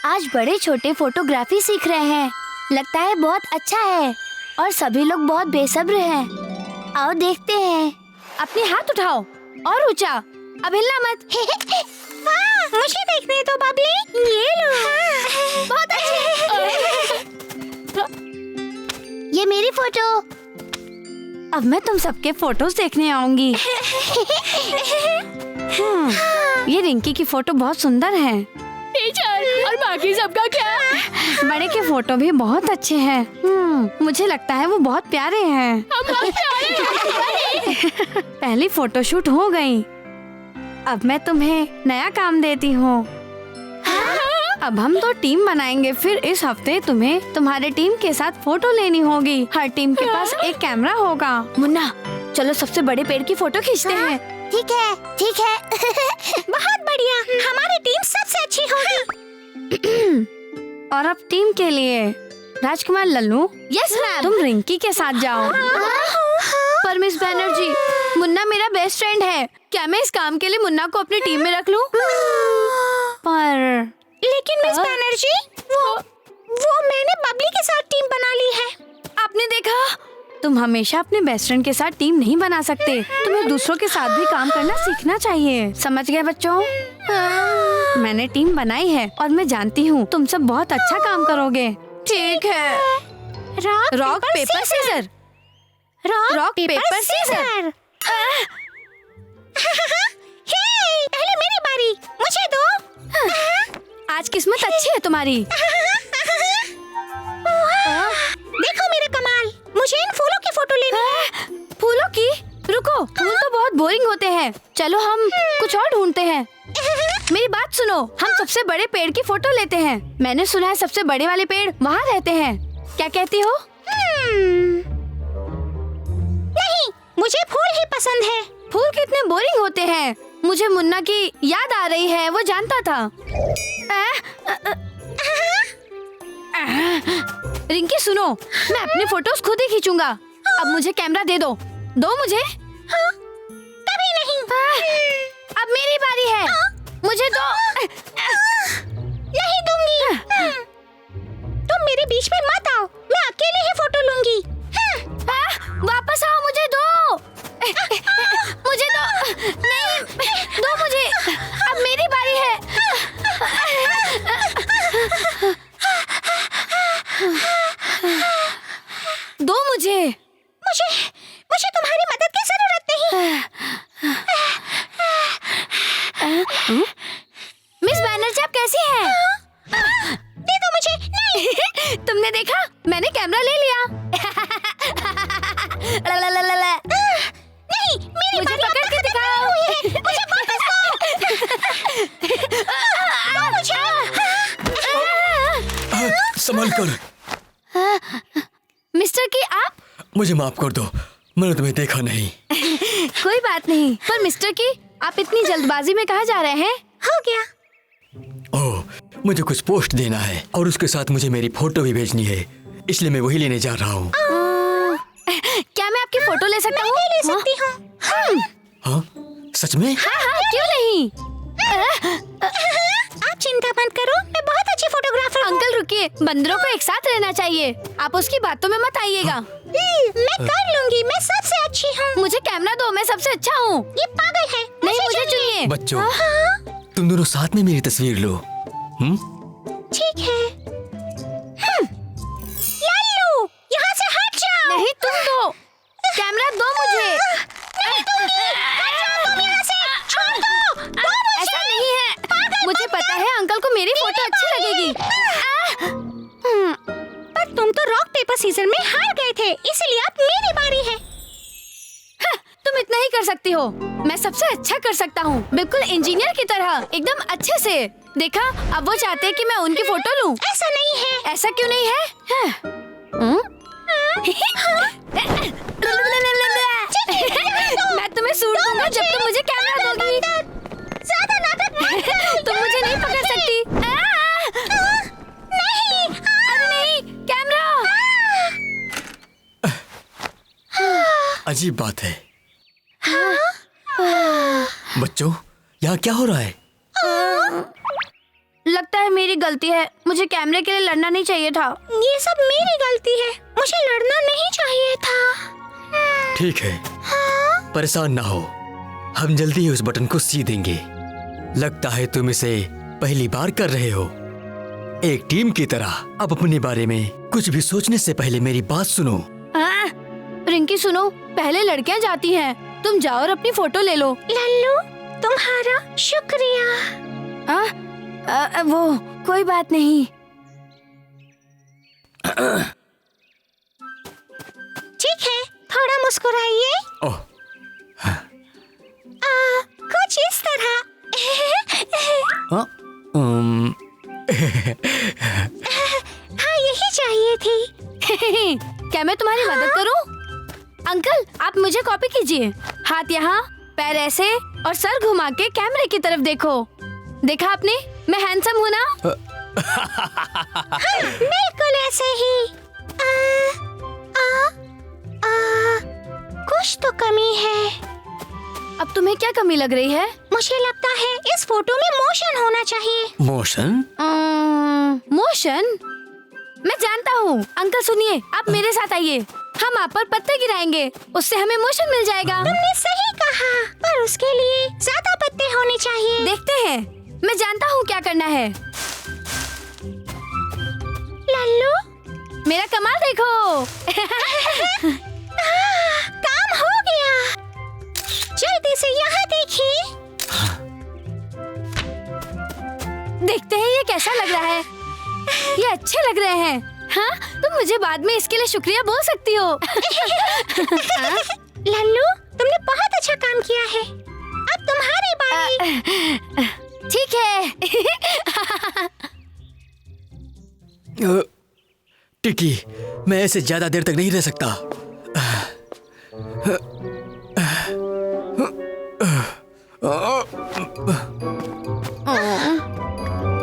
आज बड़े छोटे फोटोग्राफी सीख रहे हैं। लगता है बहुत अच्छा है और सभी लोग बहुत बेसब्र हैं। आओ देखते हैं। अपने हाथ उठाओ और ऊंचा, अब हिलना मत। वाह, मुझे देखने दो बबली। ये लो। बहुत अच्छे। ये मेरी फोटो। अब मैं तुम सबके फोटोज देखने आऊंगी। ये रिंकी की फोटो बहुत सुंदर है। टीचर, और बाकी सबका क्या? बड़े के फोटो भी बहुत अच्छे हैं। मुझे लगता है वो बहुत प्यारे हैं। हम बहुत प्यारे हैं। पहली फोटोशूट हो गई। अब मैं तुम्हें नया काम देती हूँ। अब हम तो टीम बनाएंगे। फिर इस हफ्ते तुम्हें तुम्हारे टीम के साथ फोटो लेनी होगी। हर टीम के पास एक कैमरा होगा। मुन्ना, चलो सबसे बड़े पेड़ की फोटो खींचते हैं। ठीक है, ठीक है। बहुत बढ़िया, हमारी टीम सबसे अच्छी होगी। और अब टीम के लिए राजकुमार लल्लू, यस मैम। तुम रिंकी के साथ जाओ। पर मिस बैनर्जी, मुन्ना मेरा बेस्ट फ्रेंड है। क्या मैं इस काम के लिए मुन्ना को अपनी टीम में रख लूं? पर लेकिन मिस बैनर्जी, वो मैंने बबली के साथ टीम बना ली है। आपने देखा, तुम हमेशा अपने बेस्ट फ्रेंड के साथ टीम नहीं बना सकते। तुम्हें दूसरों के साथ भी काम करना सीखना चाहिए। समझ गए बच्चों? मैंने टीम बनाई है और मैं जानती हूँ तुम सब बहुत अच्छा काम करोगे। ठीक है। Rock paper scissor. Rock paper scissor. पहले मेरी बारी, मुझे दो। आज किस्मत अच्छी है तुम्हारी। देखो मेरा कमाल, मुझे इन फूलों की फोटो लेनी है। फूलों की? रुको, फूल तो बहुत बोरिंग होते हैं। चलो हम कुछ और ढूंढते हैं। मेरी बात सुनो, हम सबसे बड़े पेड़ की फोटो लेते हैं। मैंने सुना है सबसे बड़े वाले पेड़ वहाँ रहते हैं। क्या कहती हो? नहीं, मुझे फूल ही पसंद है। फूल कितने बोरिंग होते हैं। मुझे मुन्ना की याद आ रही है, वो जानता था। रिंकी सुनो, मैं अपनी फोटोज खुद ही खींचूंगा। अब मुझे कैमरा दे दो। दो मुझे। कभी नहीं। अब मेरी बारी है। मुझे दो। नहीं दूंगी। तुम मेरे बीच में मत आओ, मैं अकेले ही फोटो लूंगी। वापस आओ, मुझे दो। मुझे दो। नहीं, दो मुझे। अब मेरी बारी है। दो मुझे। मुझे तुम्हारी मदद की जरूरत नहीं। मिस बैनर्जी, आप कैसी हैं? दे दो मुझे। नहीं। तुमने देखा, मैंने कैमरा ले लिया। नहीं, मेरी मुझे बारी पकड़ के दिखाओ। मुझे वापस दो। मुझे। संभल कर। मिस्टर की आप? मुझे माफ कर दो, मैंने तुम्हें देखा नहीं। कोई बात नहीं। पर मिस्टर की, आप इतनी जल्दबाजी में कहाँ जा रहे हैं? हो गया। ओह, मुझे कुछ पोस्ट देना है और उसके साथ मुझे मेरी फोटो भी भेजनी है, इसलिए मैं वही लेने जा रहा हूँ। क्या मैं आपकी फोटो ले सकता हूँ? ले सकती हूँ। हाँ, सच में? हाँ, क्यों नहीं? आप चिंता मत करो, मैं बहुत अच्छी फोटोग्राफर हूँ। अंकल रुकिए, बंदरों को एक साथ रहना चाहिए। आप उसकी बातों में मत आइएगा। मैं कर लूंगी, मैं सबसे अच्छी हूँ। मुझे कैमरा दो, मैं सबसे अच्छा हूँ। ये पागल है। नहीं, मुझे चुनिए। बच्चों, तुम दोनों साथ में मेरी तस्वीर लो। ठीक है। लल्लू, यहाँ से हट जाओ। नहीं, तुम दो। कैमरा दो मुझे। नहीं दूंगी। हट जाओ तुम यहाँ से। छोड़ दो। दो मुझे। ऐसा नहीं है। मुझे पता है अंकल को मेरी फोटो अच्छी लगेगी। पर तुम तो रॉक पेपर सीजर में हार गए थे, इसलिए अब मेरी बारी है। तुम इतना ही कर सकती हो। मैं सबसे अच्छा कर सकता हूँ, बिल्कुल इंजीनियर की तरह, एकदम अच्छे से। देखा, अब वो चाहते हैं कि मैं उनकी फोटो लूं। ऐसा नहीं है। ऐसा क्यों नहीं है? मैं तुम्हें सूट दूंगा जब तुम मुझे कैमरा दोगी। ज्यादा नाटक मत करो। तुम मुझे नहीं पकड़ सकती। नहीं। अरे नहीं, कैमरा। अजीब बात है। बच्चों, यहाँ क्या हो रहा है? लगता है मेरी गलती है। मुझे कैमरे के लिए लड़ना नहीं चाहिए था। ये सब मेरी गलती है, मुझे लड़ना नहीं चाहिए था। ठीक है, परेशान ना हो, हम जल्दी ही उस बटन को सी देंगे। लगता है तुम इसे पहली बार कर रहे हो। एक टीम की तरह अब अपने बारे में कुछ भी सोचने से पहले मेरी बात सुनो। रिंकी सुनो, पहले लड़कियां जाती हैं, तुम जाओ और अपनी फोटो ले लो। लल्लू, तुम्हारा शुक्रिया। वो कोई बात नहीं। ठीक है, थोड़ा मुस्कुराइए। ओह, कुछ इस तरह। हाँ, हाँ, यही चाहिए थी। क्या मैं तुम्हारी मदद करूं? अंकल, आप मुझे कॉपी कीजिए। हाथ यहाँ, पैर ऐसे और सर घुमा के कैमरे की तरफ देखो। देखा आपने? मैं हैंडसम हूँ ना? बिल्कुल ऐसे ही। कुछ तो कमी है। अब तुम्हें क्या कमी लग रही है? मुझे लगता है इस फोटो में मोशन होना चाहिए। मोशन? मोशन? मैं जानता हूँ। अंकल सुनिए, आप मेरे साथ आइए। हम आप पर पत्ते गिराएंगे, उससे हमें मोशन मिल जाएगा। तुमने सही कहा, पर उसके लिए ज्यादा पत्ते होने चाहिए। देखते हैं, मैं जानता हूँ क्या करना है। लल्लू, मेरा कमाल देखो। काम हो गया। जल्दी से यहाँ देखिए। देखते हैं ये कैसा लग रहा है। ये अच्छे लग रहे हैं। हाँ, तुम मुझे बाद में इसके लिए शुक्रिया बोल सकती हो। लल्लू, तुमने बहुत अच्छा काम किया है। अब तुम्हारी बारी। ठीक है। टिकी, मैं ऐसे ज्यादा देर तक नहीं रह सकता।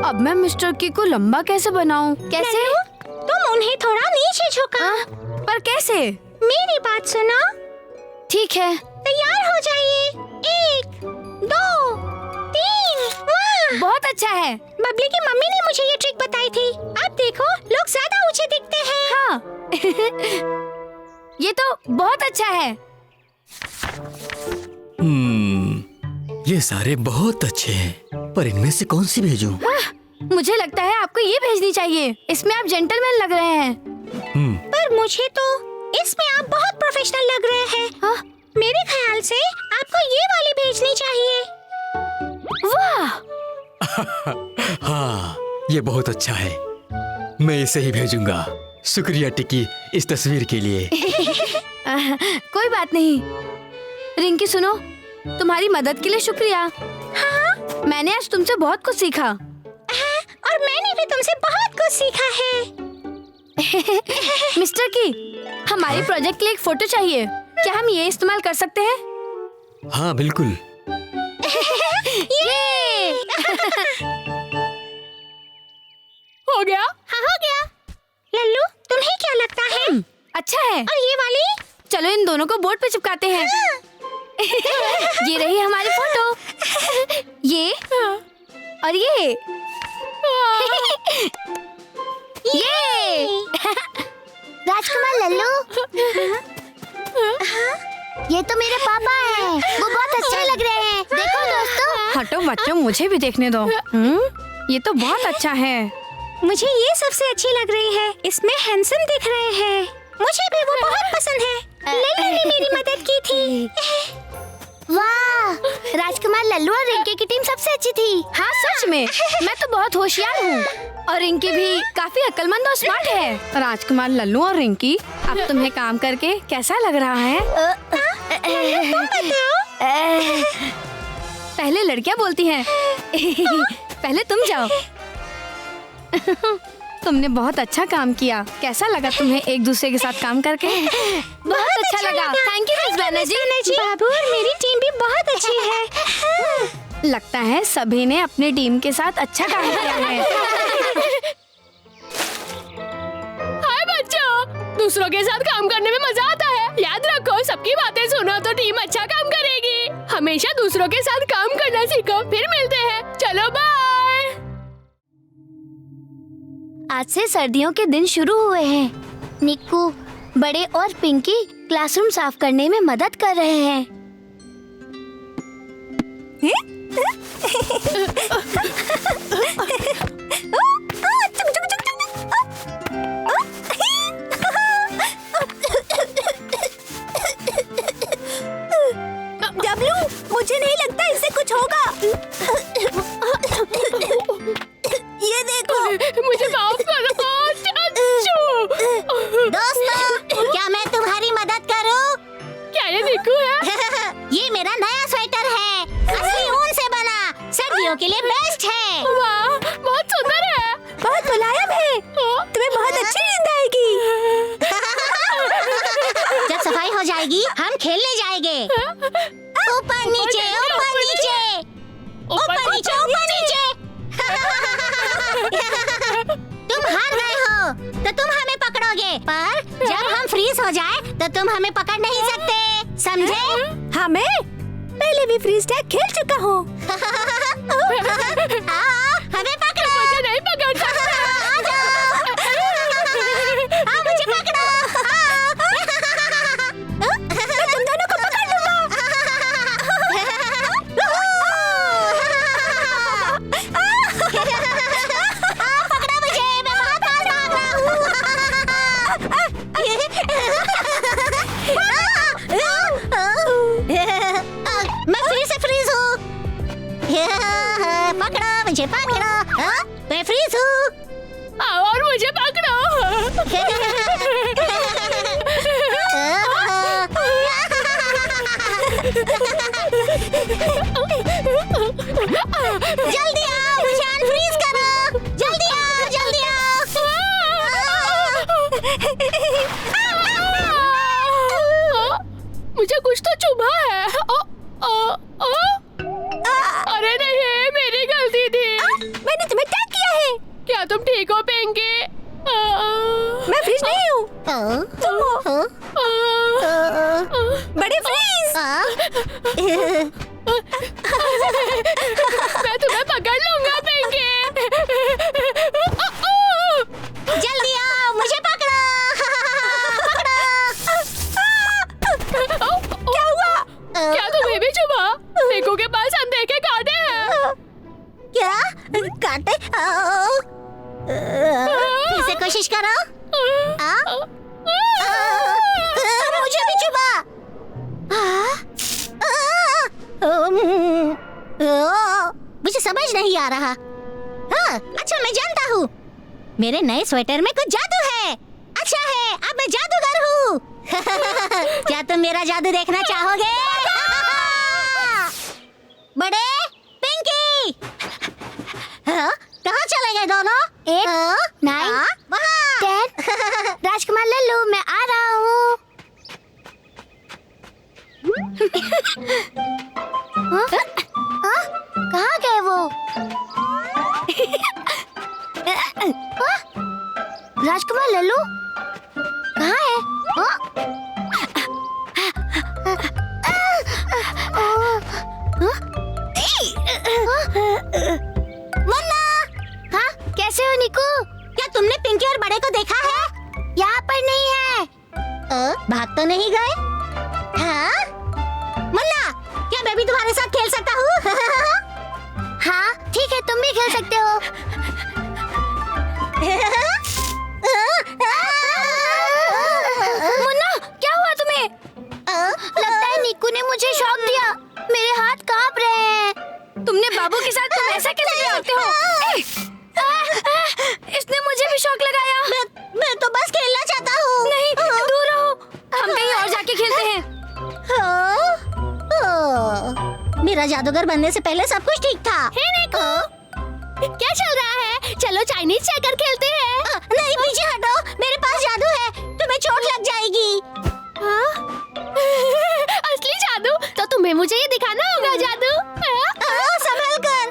अब मैं मिस्टर की को लंबा कैसे बनाऊं? कैसे? तुम उन्हें थोड़ा नीचे झुका। पर कैसे? मेरी बात सुनो। ठीक है। तैयार हो जाइए। 1, 2, 3। वाह, बहुत अच्छा है। बबली की मम्मी ने मुझे ये ट्रिक बताई थी। अब देखो, लोग ज्यादा ऊंचे दिखते हैं। हाँ। ये तो बहुत अच्छा है। ये सारे बहुत अच्छे हैं, पर इनमें से कौन सी भेजूं? मुझे लगता है आपको ये भेजनी चाहिए। इसमें आप जेंटलमैन लग रहे हैं। पर मुझे तो इसमें आप बहुत प्रोफेशनल लग रहे हैं। हाँ? मेरे ख्याल से आपको ये वाली भेजनी चाहिए। वाह, हाँ, ये बहुत अच्छा है। मैं इसे ही भेजूंगा। शुक्रिया टिकी इस तस्वीर के लिए। कोई बात नहीं। रिंकी सुनो, तुम्हारी मदद के लिए शुक्रिया। हाँ? मैंने आज तुमसे बहुत कुछ सीखा। और मैंने भी तुमसे बहुत कुछ सीखा है। मिस्टर की, हमारी प्रोजेक्ट के लिए एक फोटो चाहिए। क्या हम ये इस्तेमाल कर सकते हैं? हाँ बिल्कुल। ये! हो गया? हाँ, हो गया। लल्लू, तुम्हें क्या लगता है? अच्छा है। और ये वाली? चलो इन दोनों को बोर्ड पे चिपकाते हैं। ये रही हमारी फोटो। ये और ये। ये राजकुमार लल्लू, ये तो मेरे पापा हैं। वो बहुत अच्छे लग रहे हैं। देखो दोस्तों। हटो बच्चों, मुझे भी देखने दो। ये तो बहुत अच्छा है। मुझे ये सबसे अच्छी लग रही है। इसमें हैंडसम दिख रहे हैं। मुझे भी वो बहुत पसंद है। लल्लू ने मेरी मदद की थी। वाह, राजकुमार लल्लू और रिंकी की टीम सबसे अच्छी थी। हाँ सच में, मैं तो बहुत होशियार हूँ और रिंकी भी काफी अक्लमंद और स्मार्ट है। राजकुमार लल्लू और रिंकी, अब तुम्हें काम करके कैसा लग रहा है? तुम बताओ। पहले लड़कियाँ बोलती हैं। पहले तुम जाओ। तुमने बहुत अच्छा काम किया। कैसा लगा तुम्हें एक दूसरे के साथ काम करके? बहुत अच्छा लगा। Thank you Miss Banerjee. बाबू और मेरी टीम भी बहुत अच्छी है। लगता है सभी ने अपनी टीम के साथ अच्छा काम किया है। हाय बच्चों, दूसरों के साथ काम करने में मजा आता है। याद रखो, सबकी बातें सुनो तो टीम अच्छा काम करेगी। हमेशा दूसरों के साथ काम करना सीखो। फिर मिलते हैं। चलो बाय। आज से सर्दियों के दिन शुरू हुए हैं। निक्कू, बड़े और पिंकी क्लासरूम साफ करने में मदद कर रहे हैं। डब्लू, मुझे नहीं लगता इससे कुछ होगा। ये देखो। मुझे माफ करो चाचू। दोस्तों, क्या मैं तुम्हारी मदद करूं? क्या ये निक्कू है? ये मेरा नया स्वेटर है, असली ऊन से बना, सर्दियों के लिए बेस्ट है। वाह, बहुत सुंदर है। बहुत मुलायम है, तुम्हें बहुत अच्छी नींद आएगी। जब सफाई हो जाएगी हम खेलने जाएंगे। ऊपर नीचे, ऊपर नीचे, ऊपर नीचे, ऊपर नीचे। तुम हार गए हो तो तुम हमें पकड़ोगे, पर जब हम फ्रीज हो जाए तो तुम हमें पकड़ नहीं सकते, समझे? हमें पहले भी फ्रीज टैग खेल चुका हूँ। हमें पकड़ो। मुझे नहीं पकड़ सकते। मुझे पकड़ो। मैं तुम दोनों को पकड़ लूंगा। पकड़ो मुझे, मैं बहुत तेज भाग रहा हूँ। मैं फिर से फ्रीज हूँ। पकड़ो मुझे, पकड़ो। मैं फ्रीज हूँ। आओ और मुझे पकड़ो। जल्दी आओ, मुझे अनफ्रीज करो। जल्दी आओ, जल्दी आओ। मुझे कुछ तो चुभा है। अरे नहीं, मेरी गलती थी। मैंने तुम्हें टैग किया है। क्या तुम ठीक हो पिंकी? मैं फ्रीज नहीं हूँ, तुम हो। बड़े फ्रीज। मैं तुम्हें पकड़ लूंगा पिंकी। जल्दी आओ, मुझे पकड़ो। क्या हुआ? क्या तुम्हें भी चुभा? निक्कू के पास अनदेखे कांटे हैं। क्या कांटे? फिर से कोशिश करो। मुझे भी चुभा। मुझे समझ नहीं आ रहा। अच्छा, मैं जानता हूँ, मेरे नए स्वेटर में कुछ जादू है। अच्छा है, अब मैं जादूगर हूँ। क्या तुम मेरा जादू देखना चाहोगे? बड़े, पिंकी, कहाँ चले गए दोनों? 8, 9, वहाँ। 10। राजकुमार लल्लू, मैं आ रहा हूँ। कहाँ गए वो? राजकुमार लल्लू कहाँ है? मुन्ना, हाँ, कैसे हो निक्कू? क्या तुमने पिंकी और बड़े को देखा है? यहाँ पर नहीं है। भाग तो नहीं गए? हाँ? मुन्ना, क्या मैं भी तुम्हारे साथ खेल सकता हूँ? हाँ, ठीक है, तुम भी खेल सकते हो। मुन्ना, क्या हुआ तुम्हें? लगता है निक्कू ने मुझे शॉक दिया। मेरे हाथ कांप रहे हैं। तुमने बाबू के साथ तुम ऐसा कैसे करते हो? इसने मुझे भी शौक लगाया। मैं तो बस खेलना चाहता हूँ। नहीं, दूर रहो, हम कहीं और जाके खेलते हैं। मेरा जादूगर बनने से पहले सब कुछ ठीक था। क्या चल रहा है? चलो चाइनीज चेकर खेलते हैं। नहीं, पीछे हटो, मेरे पास जादू है, तुम्हें चोट लग जाएगी। असली जादू? तो तुम्हें मुझे ये दिखाना होगा जादू। संभल कर।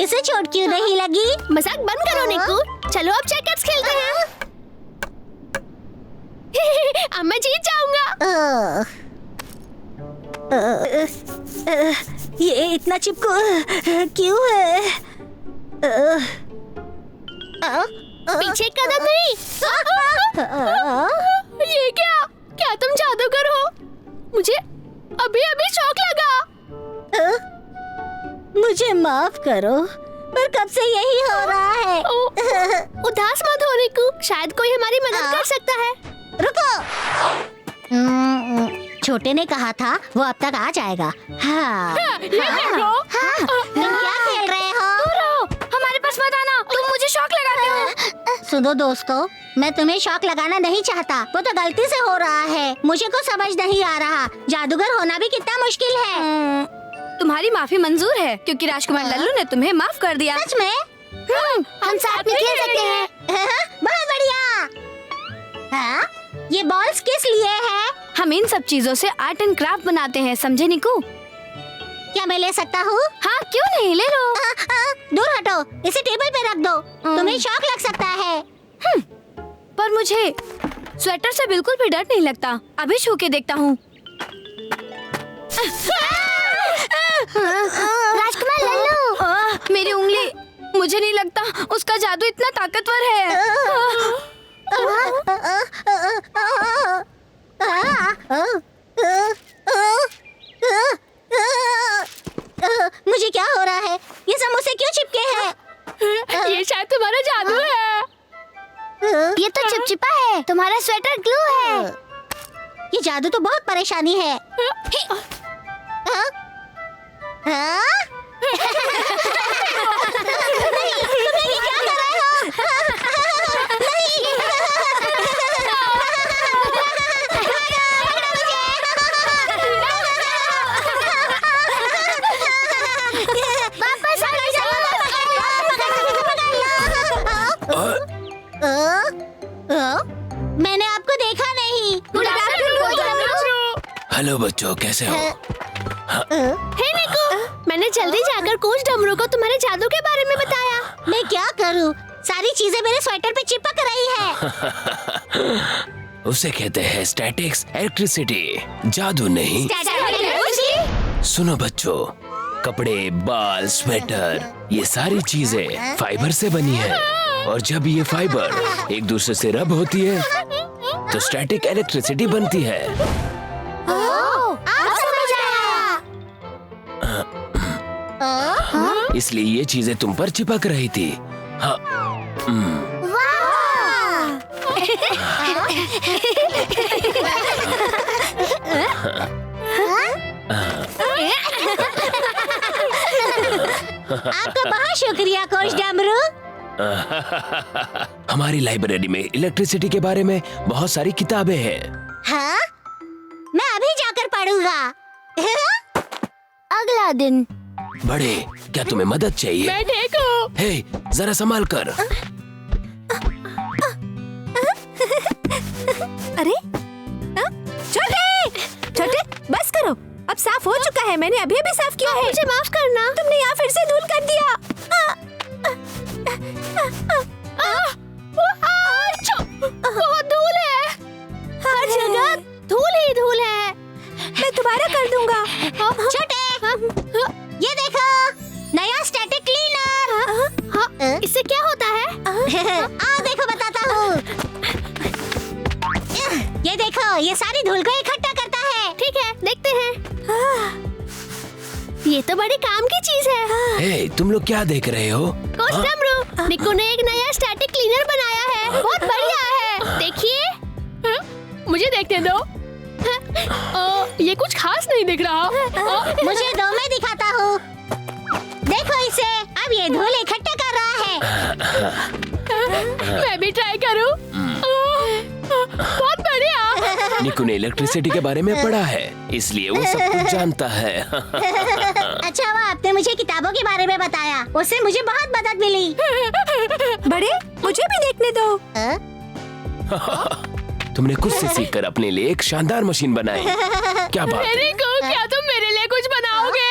इसे चोट क्यों नहीं लगी? मजाक बंद करो निक्कू, चलो अब चेकर्स खेलते हैं। अब मैं जीत जाऊंगा। ये इतना चिपको क्यों है? पीछे कदम नहीं। ये क्या तुम जादूगर हो? मुझे अभी अभी शौक लगा। मुझे माफ करो, पर कब से यही हो रहा है। उदास मत हो रिकू, शायद कोई हमारी मदद कर सकता है। रुको। छोटे ने कहा था वो अब तक आ जाएगा। हाँ। ये देखो। तुम क्या खेल रहे हो? हमारे पास मत आना, तुम मुझे शौक लगाते हो। सुनो दोस्तों, मैं तुम्हें शौक लगाना नहीं चाहता, वो तो गलती से हो रहा है। मुझे को समझ नहीं आ रहा, जादूगर होना भी कितना मुश्किल है। तुम्हारी माफी मंजूर है क्योंकि राजकुमार लल्लू ने तुम्हें माफ कर दिया। सच में? हम साथ में खेल सकते हैं। बहुत बढ़िया। हाँ? ये बॉल्स किस लिए है? हम इन सब चीजों से आर्ट एंड क्राफ्ट बनाते हैं, समझे निकू? क्या मैं ले सकता हूँ? हाँ क्यों नहीं, ले लो। दूर हटो, इसे टेबल पे रख दो, तुम्हें शौक लग सकता है। पर मुझे स्वेटर से बिल्कुल भी डर नहीं लगता, अभी छू के देखता हूँ। राजकुमार लल्लू। मेरी उंगली, मुझे नहीं लगता उसका जादू इतना ताकतवर है। मुझे क्या हो रहा है? ये सब मुझसे क्यों चिपके हैं? ये शायद तुम्हारा जादू है। ये तो चिपचिपा है, तुम्हारा स्वेटर ग्लू है। ये जादू तो बहुत परेशानी है। हाँ? हाँ? नहीं, तुम ये क्या कर रहे हो? नहीं। वापस आ मैंने आपको देखा नहीं। हेलो बच्चों, कैसे हो? हे निकू, मैंने जल्दी जाकर कोच डमरू को तुम्हारे जादू के बारे में बताया। मैं क्या करूं? सारी चीजें मेरे स्वेटर पे चिपक रही है। उसे कहते हैं स्टैटिक्स इलेक्ट्रिसिटी, जादू नहीं। सुनो बच्चों, कपड़े, बाल, स्वेटर, ये सारी चीजें फाइबर से बनी है, और जब ये फाइबर एक दूसरे से रब होती है तो स्टैटिक इलेक्ट्रिसिटी बनती है। आप समझ आया। इसलिए ये चीजें तुम पर चिपक रही थी। हाँ। आपका बहुत शुक्रिया कोच डमरू। हमारी लाइब्रेरी में इलेक्ट्रिसिटी के बारे में बहुत सारी किताबें हैं। हाँ? मैं अभी जाकर पढ़ूंगा। अगला दिन। बड़े, क्या तुम्हें मदद चाहिए? मैं ठीक हूँ। हे, जरा संभाल कर। अरे छोटे, छोटे बस करो, अब साफ हो चुका है, मैंने अभी अभी साफ किया है। मुझे माफ करना। तुमने यहाँ फिर से धूल कर दिया। बहुत धूल है, हर जगह धूल ही धूल है। मैं दोबारा कर दूंगा। छोटे, ये देखो, नया स्टैटिक क्लीनर। इससे क्या होता है? आओ देखो, बताता हूँ। ये देखो, ये सारी धूल को इकट्ठा करता है। ठीक है, देखते हैं। ये तो बड़े काम की चीज है। हे, तुम लोग क्या देख रहे हो? कोच डमरू, निकू ने एक नया स्टैटिक क्लीनर बनाया है, बहुत बढ़िया है। देखिए। मुझे देखने दो। ये कुछ खास नहीं दिख रहा। मुझे दो, मैं दिखाता हूँ। देखो इसे, अब ये धूल इकट्ठा कर रहा है। मैं भी ट्राई करूँ। बहुत बढ़िया। निकू ने इलेक्ट्रिसिटी के बारे में पढ़ा है, इसलिए वो सब कुछ जानता है। अच्छा, वो आपने मुझे किताबों के बारे में बताया, उससे मुझे बहुत मदद मिली। बड़े, मुझे भी देखने दो। तुमने खुद से सीखकर अपने लिए एक शानदार मशीन बनाई। क्या बात है? निकू, क्या तुम मेरे लिए कुछ बनाओगे?